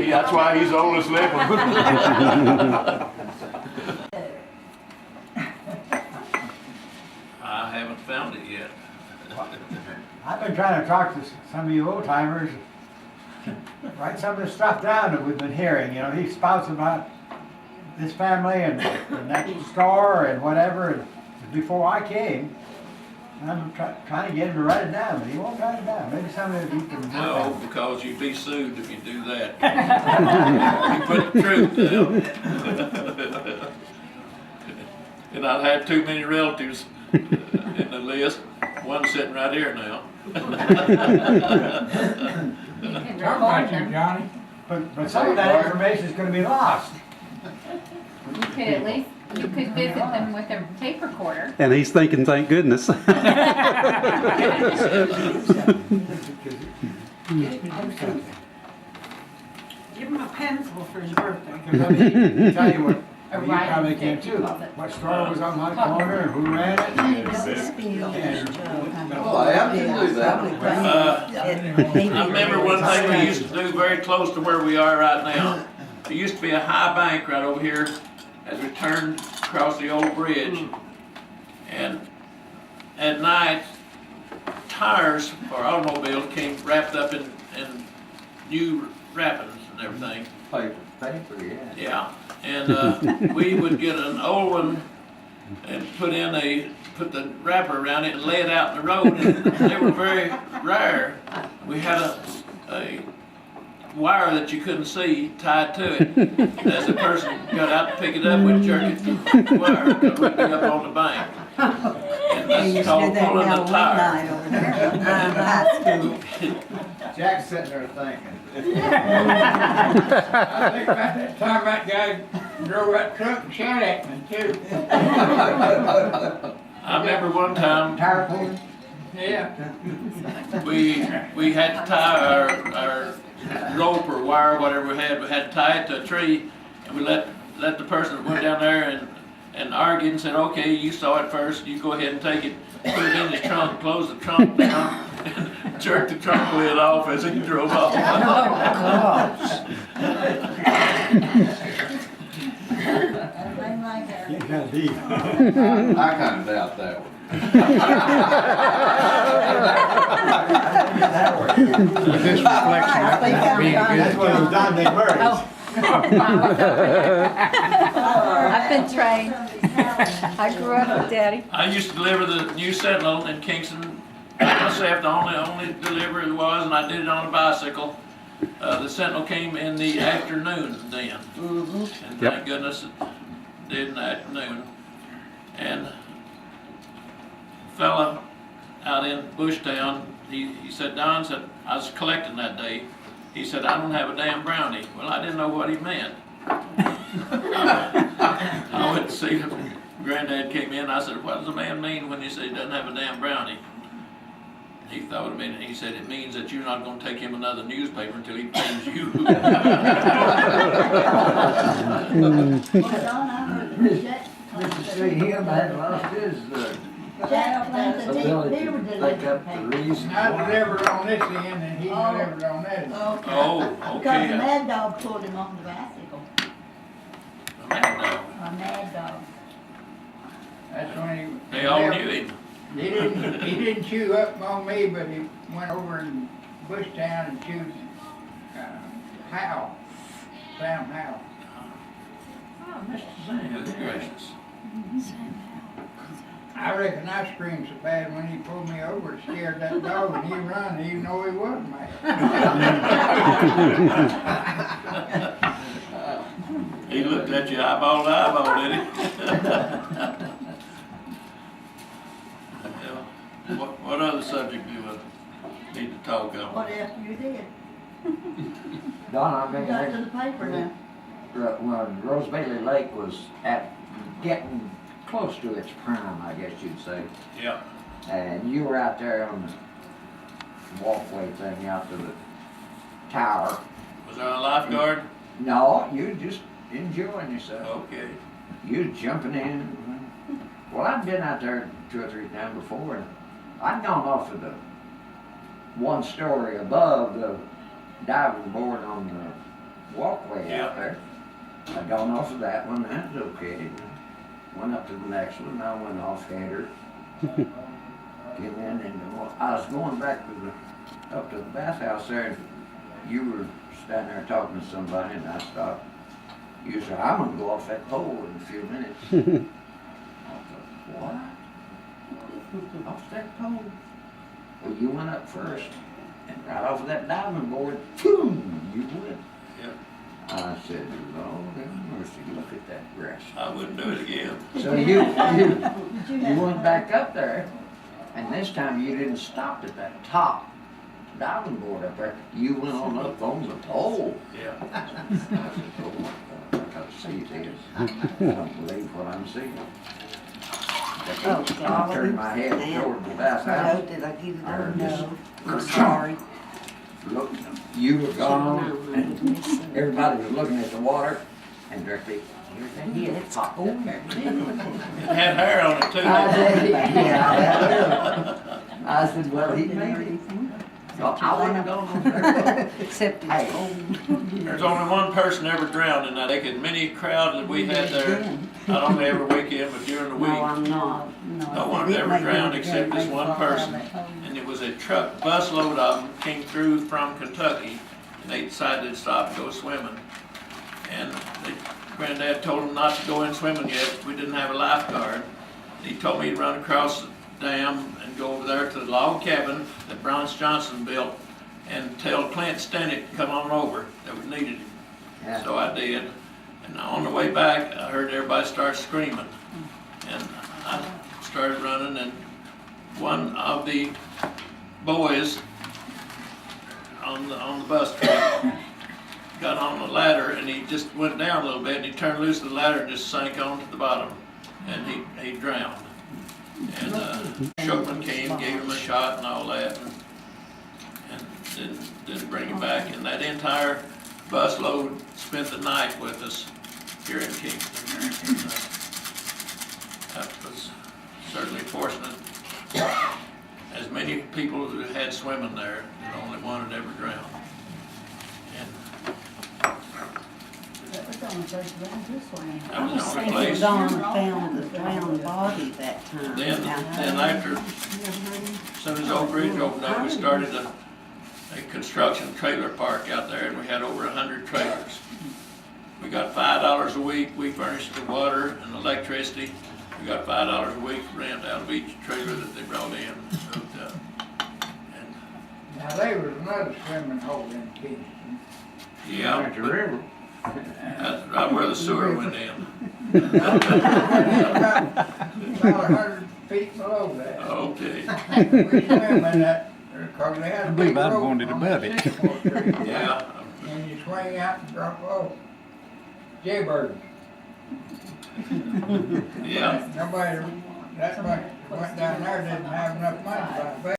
That's why he's the oldest living. I haven't found it yet. I've been trying to talk to some of you old timers, write some of the stuff down that we've been hearing. You know, he spouts about this family and that store and whatever. And before I came, I'm trying to get him to write it down, but he won't write it down. Maybe some of you can. No, because you'd be sued if you do that. You put the truth down. And I'd have too many relatives in the list. One sitting right here now. Talk about you, Johnny. But some of that information is going to be lost. You could at least, you could visit them with a tape recorder. And he's thinking, thank goodness. Give him a pencil for his birthday. Because I mean, tell you what, A you writing probably can stick, too. love it. What store was on what corner and who ran it? Oh, I have to do that. I remember one thing we used to do very close to where we are right now. There used to be a high bank right over here as we turned across the old bridge. And at night, tires for automobiles came wrapped up in new wrappings and everything. Paper, yeah. Yeah, and we would get an old one and put the wrapper around it and lay it out in the road, and they were very rare. We had a wire that you couldn't see tied to it. And as the person got out to pick it up, we'd jerk it, the wire would be up on the bank. And that's called pulling the tire. Jack's sitting there thinking. I think about that time that guy drove that truck and shot at me too. I remember one time Tire pulling? Yeah. we had to tie our rope or wire, whatever we had to tie it to a tree, and we let the person that went down there and argued and said, okay, you saw it first, you go ahead and take it, put it in his trunk, close the trunk down, and jerk the trunk lid off as he drove off. You got deep. I kind of doubt that one. That worked. This reflection of being That's good. what it was Dominic Murray. I've been trained. I grew up with Daddy. I used to deliver the New Sentinel in Kingston. Myself, the only delivery it was, and I did it on a bicycle. The Sentinel came in the afternoon then. And thank goodness it did in the afternoon. And a fella out in Bushtown, he said, Don said, I was collecting that day. He said, I don't have a damn brownie. Well, I didn't know what he meant. I went to see him. Granddad came in. I said, what does a man mean when he said he doesn't have a damn brownie? He thought it meant, he said, it means that you're not going to take him another newspaper until he pays you. Just to see him, had lost his ability to pick up the reason I why. delivered on this end and he delivered on that end. Oh, Because the okay. mad dog pulled him on the bicycle. Man, no. A mad dog. That's when They all knew him. He didn't chew up on me, but he went over in Bushtown and chewed Howell, Sam Howell. Good gracious. I reckon I screamed so bad when he pulled me over, it scared that dog, and he run, even though he wasn't mad. He looked at you eyeball to eyeball, did he? What other subject do you need to talk on? What else you did? Don, I You mean, got to the paper now. when Rose Bailey Lake was getting close to its prime, I guess you'd say, Yeah. and you were out there on the walkway thing out to the tower. Was there a lifeguard? No, you just enjoying yourself. Okay. You jumping in. Well, I've been out there 2 or 3 times before, and I'd gone off of the one story above the diving board on the walkway Yeah. out there. I got off of that one, that was okay. Went up to the next one, I went off header. Get in and I was going back to up to the bathhouse there, and you were standing there talking to somebody, and I stopped. You said, I'm gonna go off that pole in a few minutes. I thought, what? Off that pole? Well, you went up first, and right off of that diving board, boom, you went. Yep. I said, Lord have mercy, look at that grass. I wouldn't do it again. So you went back up there, and this time you didn't stop at that top diving board up there. You went on up on the pole. Yeah. I said, oh my God, I gotta see this. I don't believe what I'm seeing. Oh, I golly. turned my head toward the No, bathhouse. did I get it I heard on? this. No, I'm sorry. Look, you were gone, No, and everybody was looking at the water, and directly, here's that head popped up there. It had hair on it too. I didn't said, yeah, I said, well, he made it. So I wouldn't have gone over there. Except Hey. it's old. There's only one person ever drowned in that lake, and many crowd that we had there, not only every weekend, but during the No, week. I'm not. No one ever drowned except this one person. And it was a truck, busload of them came through from Kentucky, and they decided to stop and go swimming. And Granddad told them not to go in swimming yet, we didn't have a lifeguard. He told me to run across the dam and go over there to the log cabin that Bronce Johnson built and tell Clint Stenick to come on over, that we needed him. Yeah. So I did, and on the way back, I heard everybody start screaming. And I started running, and one of the boys on the bus trip got on the ladder, and he just went down a little bit, and he turned loose of the ladder and just sank onto the bottom, and he drowned. And Shookman came, gave him a shot and all that, and didn't bring him back. And that entire busload spent the night with us here in Kingston. And, that was certainly fortunate. As many people who had swimming there, and only one had ever drowned. And That was the only place around this way. that I was was the only thinking place. Dawn found the drowned body that time. Then after, as soon as Oak Ridge opened up, we started a construction trailer park out there, and we had over 100 trailers. We got $5 a week, we furnished the water and electricity. We got $5 a week rent out of each trailer that they brought in. So, and Now, there was another swimming hole in Kingston. yeah, At the but river. that's right where the sewer went in. About 100 feet below that. Okay, We swim in that, because they had a I believe big I'm rope going to the on Bubby. sycamore tree. yeah. And you swing out and drop off. Jaybird. Yeah. Nobody, that much went down there, didn't have enough money to buy a